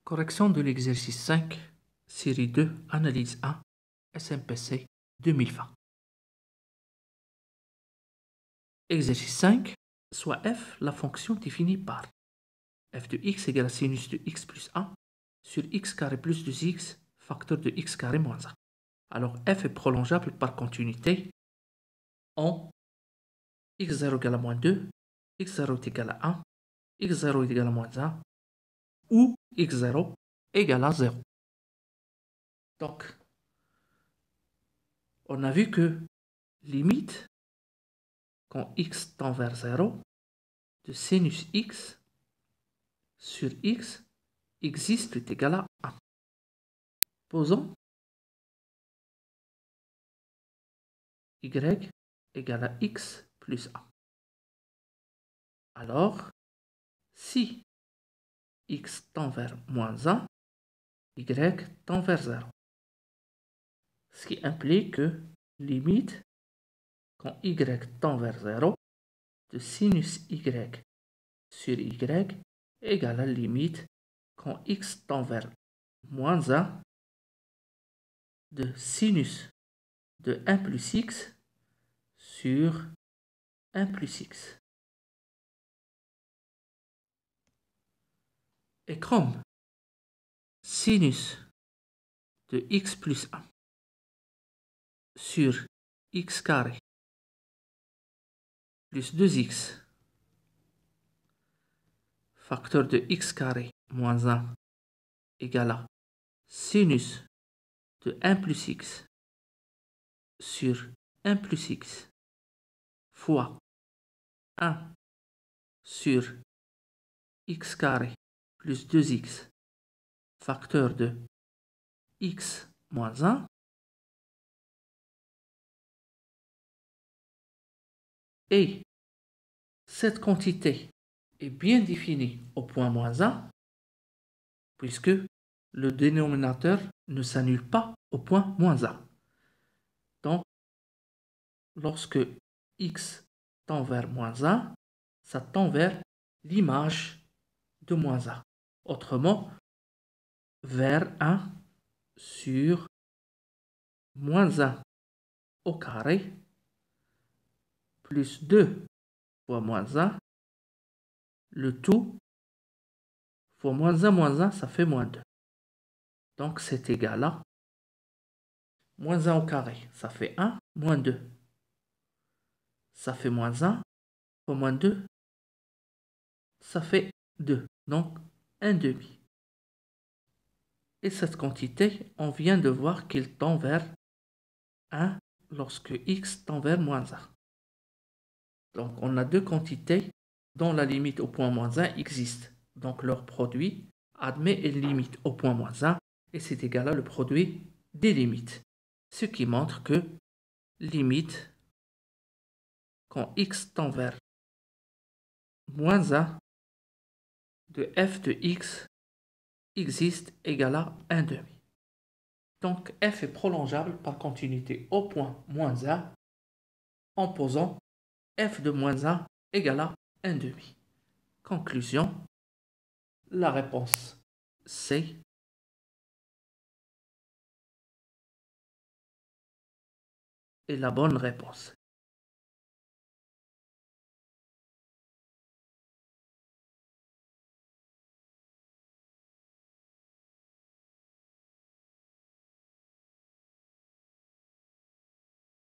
Correction de l'exercice 5, série 2, analyse 1, SMPC 2020. Exercice 5, soit f, la fonction définie par f de x égale à sinus de x plus 1 sur x carré plus 2x, facteur de x carré moins 1. Alors f est prolongeable par continuité en x0 égale à moins 2, x0 est égal à 1, x0 est égal à moins 1, ou x0 égale à 0. Donc, on a vu que limite, quand x tend vers 0, de sinus x sur x existe est égal à 1. Posons y égale à x plus 1. Alors, si x tend vers moins 1, y tend vers 0. Ce qui implique que limite, quand y tend vers 0, de sinus y sur y égale à limite, quand x tend vers moins 1, de sinus de 1 plus x sur 1 plus x. Et comme sinus de x plus 1 sur x carré plus 2x, facteur de x carré moins 1 égale à sinus de 1 plus x sur 1 plus x fois 1 sur x carré plus 2x, facteur de x moins 1, et cette quantité est bien définie au point moins 1, puisque le dénominateur ne s'annule pas au point moins 1. Donc, lorsque x tend vers moins 1, ça tend vers l'image de moins 1. Autrement, vers 1 sur moins 1 au carré plus 2 fois moins 1, le tout fois moins 1, ça fait moins 2. Donc c'est égal à moins 1 au carré, ça fait 1, moins 2. Ça fait moins 1 fois moins 2, ça fait 2. Donc 1 demi. Et cette quantité, on vient de voir qu'il tend vers 1 lorsque x tend vers moins 1. Donc on a deux quantités dont la limite au point moins 1 existe. Donc leur produit admet une limite au point moins 1 et c'est égal à le produit des limites. Ce qui montre que limite quand x tend vers moins 1 de f de x existe égal à 1 demi. Donc f est prolongeable par continuité au point moins 1 en posant f de moins 1 égale à 1 demi. Conclusion, la réponse C est la bonne réponse.